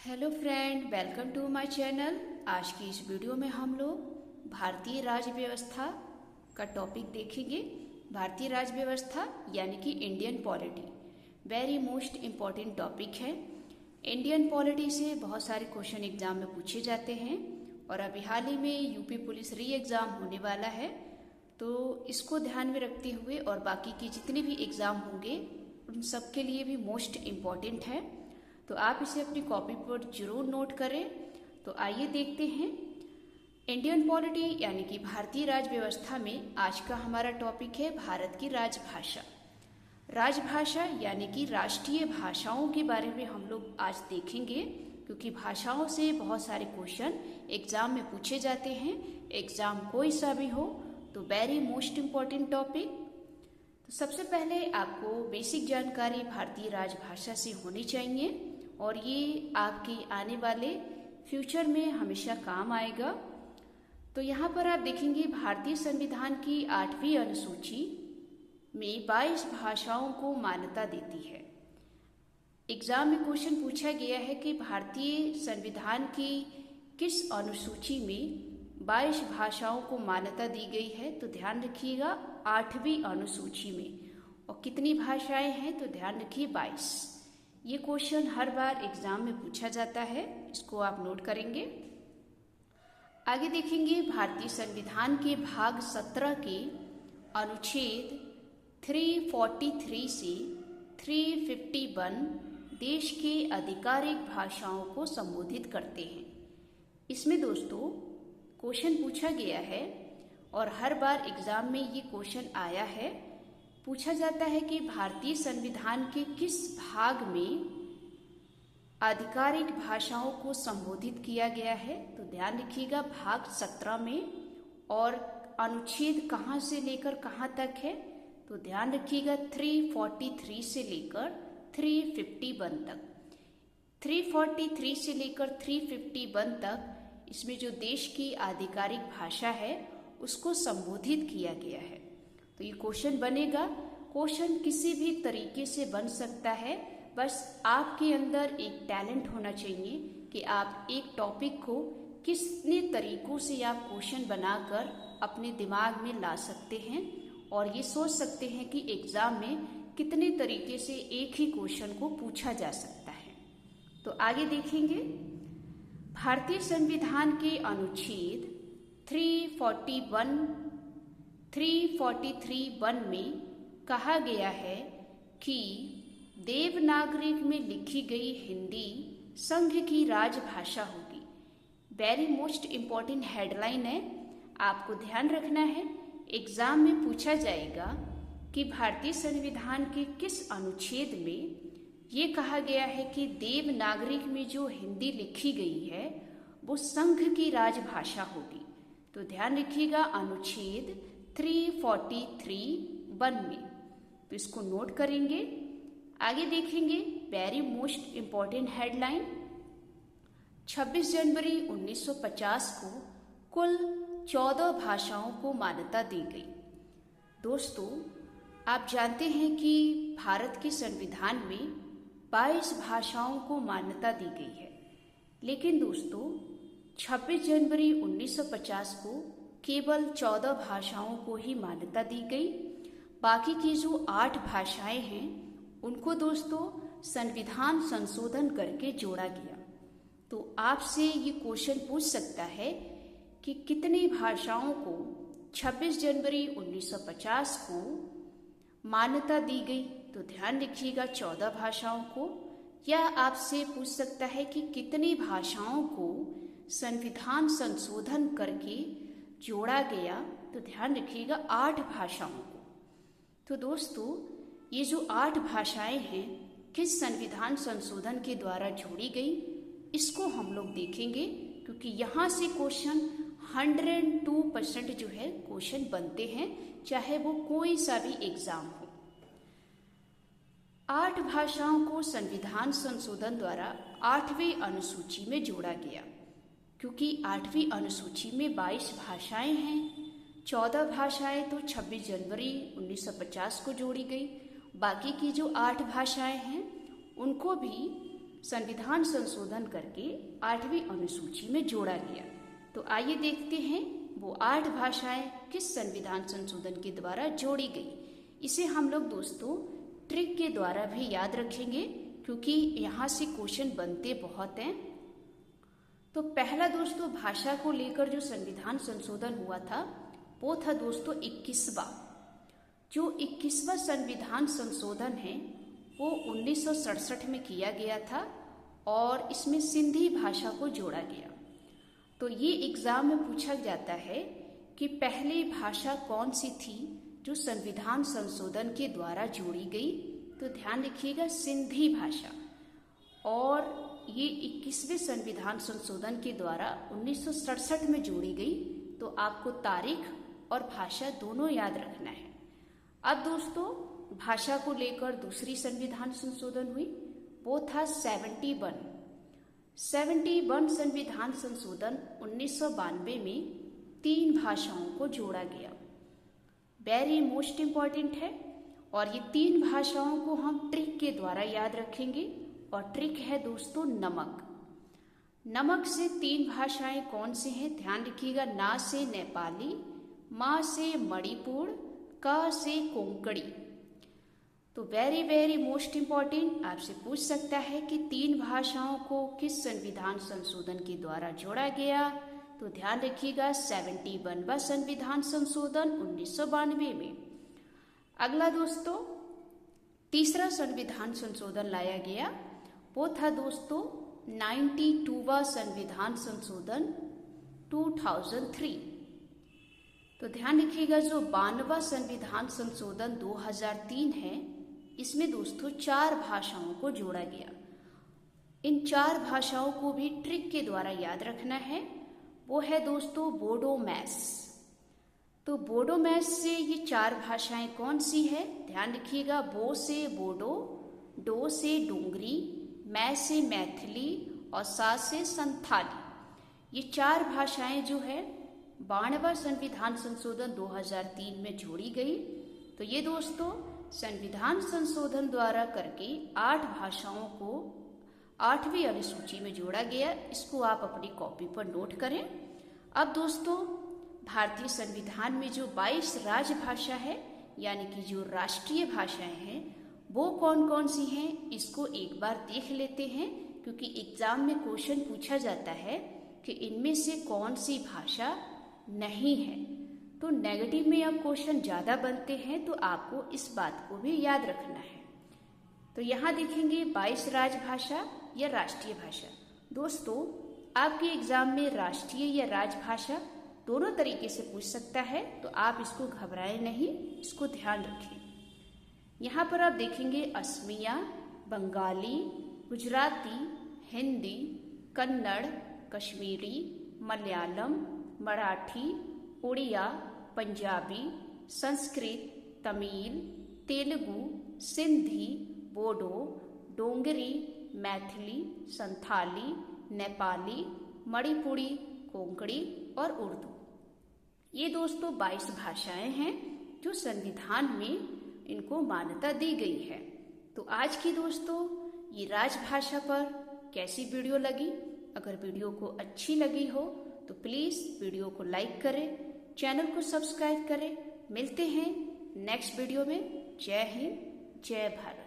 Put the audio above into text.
Hello friend, welcome to my channel. आज की इस वीडियो में हम लोग भारतीय राज्य व्यवस्था का टॉपिक देखेंगे। भारतीय राज्य व्यवस्था यानी कि Indian polity very most important topic है। इंडियन पॉलिटी से बहुत सारे क्वेश्चन एग्जाम में पूछे जाते हैं और अभी हाल ही में यूपी पुलिस री एग्ज़ाम होने वाला है, तो इसको ध्यान में रखते हुए और बाकी के जितने भी एग्ज़ाम होंगे उन सब के लिए भी मोस्ट इम्पॉर्टेंट है, तो आप इसे अपनी कॉपी पर जरूर नोट करें। तो आइए देखते हैं इंडियन पॉलिटी यानी कि भारतीय राज्य व्यवस्था में आज का हमारा टॉपिक है भारत की राजभाषा। राजभाषा यानी कि राष्ट्रीय भाषाओं के बारे में हम लोग आज देखेंगे, क्योंकि भाषाओं से बहुत सारे क्वेश्चन एग्जाम में पूछे जाते हैं। एग्जाम कोई सा भी हो तो वेरी मोस्ट इम्पॉर्टेंट टॉपिक। तो सबसे पहले आपको बेसिक जानकारी भारतीय राजभाषा से होनी चाहिए और ये आपके आने वाले फ्यूचर में हमेशा काम आएगा। तो यहाँ पर आप देखेंगे भारतीय संविधान की 8वीं अनुसूची में 22 भाषाओं को मान्यता देती है। एग्जाम में क्वेश्चन पूछा गया है कि भारतीय संविधान की किस अनुसूची में 22 भाषाओं को मान्यता दी गई है, तो ध्यान रखिएगा 8वीं अनुसूची में। और कितनी भाषाएं हैं, तो ध्यान रखिए 22। ये क्वेश्चन हर बार एग्जाम में पूछा जाता है, इसको आप नोट करेंगे। आगे देखेंगे भारतीय संविधान के भाग 17 के अनुच्छेद 343 से 351 देश के आधिकारिक भाषाओं को संबोधित करते हैं। इसमें दोस्तों क्वेश्चन पूछा गया है और हर बार एग्जाम में ये क्वेश्चन आया है। पूछा जाता है कि भारतीय संविधान के किस भाग में आधिकारिक भाषाओं को संबोधित किया गया है, तो ध्यान रखिएगा भाग 17 में। और अनुच्छेद कहाँ से लेकर कहाँ तक है, तो ध्यान रखिएगा 343 से लेकर 351 तक। 343 से लेकर 351 तक इसमें जो देश की आधिकारिक भाषा है उसको संबोधित किया गया है। तो ये क्वेश्चन बनेगा। क्वेश्चन किसी भी तरीके से बन सकता है, बस आपके अंदर एक टैलेंट होना चाहिए कि आप एक टॉपिक को कितने तरीकों से आप क्वेश्चन बनाकर अपने दिमाग में ला सकते हैं और ये सोच सकते हैं कि एग्जाम में कितने तरीके से एक ही क्वेश्चन को पूछा जा सकता है। तो आगे देखेंगे भारतीय संविधान के अनुच्छेद 343(1) में कहा गया है कि देवनागरी में लिखी गई हिंदी संघ की राजभाषा होगी। वेरी मोस्ट इम्पॉर्टेंट हेडलाइन है, आपको ध्यान रखना है। एग्जाम में पूछा जाएगा कि भारतीय संविधान के किस अनुच्छेद में ये कहा गया है कि देवनागरी में जो हिंदी लिखी गई है वो संघ की राजभाषा होगी। तो ध्यान रखिएगा अनुच्छेद 343(1) में, तो इसको नोट करेंगे। आगे देखेंगे वेरी मोस्ट इम्पॉर्टेंट हेडलाइन। 26 जनवरी 1950 को कुल 14 भाषाओं को मान्यता दी गई। दोस्तों आप जानते हैं कि भारत के संविधान में 22 भाषाओं को मान्यता दी गई है, लेकिन दोस्तों 26 जनवरी 1950 को केवल 14 भाषाओं को ही मान्यता दी गई। बाकी की जो 8 भाषाएं हैं उनको दोस्तों संविधान संशोधन करके जोड़ा गया। तो आपसे ये क्वेश्चन पूछ सकता है कि कितनी भाषाओं को 26 जनवरी 1950 को मान्यता दी गई, तो ध्यान रखिएगा 14 भाषाओं को। या आपसे पूछ सकता है कि कितनी भाषाओं को संविधान संशोधन करके जोड़ा गया, तो ध्यान रखिएगा 8 भाषाओं को। तो दोस्तों ये जो 8 भाषाएं हैं किस संविधान संशोधन के द्वारा जोड़ी गई, इसको हम लोग देखेंगे, क्योंकि यहाँ से क्वेश्चन 102% जो है क्वेश्चन बनते हैं, चाहे वो कोई सा भी एग्जाम हो। 8 भाषाओं को संविधान संशोधन द्वारा 8वीं अनुसूची में जोड़ा गया, क्योंकि 8वीं अनुसूची में 22 भाषाएं हैं। 14 भाषाएं तो 26 जनवरी 1950 को जोड़ी गई। बाकी की जो 8 भाषाएं हैं उनको भी संविधान संशोधन करके 8वीं अनुसूची में जोड़ा गया। तो आइए देखते हैं वो 8 भाषाएं किस संविधान संशोधन के द्वारा जोड़ी गई। इसे हम लोग दोस्तों ट्रिक के द्वारा भी याद रखेंगे, क्योंकि यहाँ से क्वेश्चन बनते बहुत हैं। तो पहला दोस्तों भाषा को लेकर जो संविधान संशोधन हुआ था वो था दोस्तों 21वां। जो 21वां संविधान संशोधन है वो 1967 में किया गया था और इसमें सिंधी भाषा को जोड़ा गया। तो ये एग्जाम में पूछा जाता है कि पहली भाषा कौन सी थी जो संविधान संशोधन के द्वारा जोड़ी गई। तो ध्यान रखिएगा सिंधी भाषा। और ये 21वें संविधान संशोधन के द्वारा 1967 में जोड़ी गई। तो आपको तारीख और भाषा दोनों याद रखना है। अब दोस्तों भाषा को लेकर दूसरी संविधान संशोधन हुई, वो था 71 संविधान संशोधन 1992 में 3 भाषाओं को जोड़ा गया। वेरी मोस्ट इम्पॉर्टेंट है। और ये 3 भाषाओं को हम ट्रिक के द्वारा याद रखेंगे। और ट्रिक है दोस्तों नमक। नमक से 3 भाषाएं कौन से हैं ध्यान रखिएगा। ना से नेपाली, मा से मणिपुर, का से कोंकणी। तो वेरी वेरी मोस्ट इम्पॉर्टेंट, आपसे पूछ सकता है कि 3 भाषाओं को किस संविधान संशोधन के द्वारा जोड़ा गया। तो ध्यान रखिएगा 71वां संविधान संशोधन 1992 में। अगला दोस्तों तीसरा संविधान संशोधन लाया गया, वो था दोस्तों 92वां संविधान संशोधन 2003। तो ध्यान रखिएगा जो 92वां संविधान संशोधन 2003 है, इसमें दोस्तों 4 भाषाओं को जोड़ा गया। इन 4 भाषाओं को भी ट्रिक के द्वारा याद रखना है। वो है दोस्तों बोडो मैस। तो बोडो मैस से ये 4 भाषाएं कौन सी है ध्यान रखिएगा। बो से बोडो, डो से डोंगरी, मै से मैथिली और सा से संथाली। ये 4 भाषाएं जो है 92वां संविधान संशोधन 2003 में जोड़ी गई। तो ये दोस्तों संविधान संशोधन द्वारा करके 8 भाषाओं को 8वीं अनुसूची में जोड़ा गया। इसको आप अपनी कॉपी पर नोट करें। अब दोस्तों भारतीय संविधान में जो 22 राजभाषा है यानी कि जो राष्ट्रीय भाषाएं हैं वो कौन कौन सी हैं, इसको एक बार देख लेते हैं, क्योंकि एग्जाम में क्वेश्चन पूछा जाता है कि इनमें से कौन सी भाषा नहीं है। तो नेगेटिव में अब क्वेश्चन ज़्यादा बनते हैं, तो आपको इस बात को भी याद रखना है। तो यहाँ देखेंगे 22 राजभाषा या राष्ट्रीय भाषा। दोस्तों आपके एग्जाम में राष्ट्रीय या राजभाषा दोनों तरीके से पूछ सकता है, तो आप इसको घबराएं नहीं, इसको ध्यान रखें। यहाँ पर आप देखेंगे असमिया, बंगाली, गुजराती, हिंदी, कन्नड़, कश्मीरी, मलयालम, मराठी, उड़िया, पंजाबी, संस्कृत, तमिल, तेलुगु, सिंधी, बोडो, डोंगरी, मैथिली, संथाली, नेपाली, मणिपुरी, कोंकणी और उर्दू। ये दोस्तों 22 भाषाएं हैं जो संविधान में इनको मान्यता दी गई है। तो आज की दोस्तों ये राजभाषा पर कैसी वीडियो लगी। अगर वीडियो को अच्छी लगी हो तो प्लीज़ वीडियो को लाइक करें, चैनल को सब्सक्राइब करें। मिलते हैं नेक्स्ट वीडियो में। जय हिंद, जय भारत।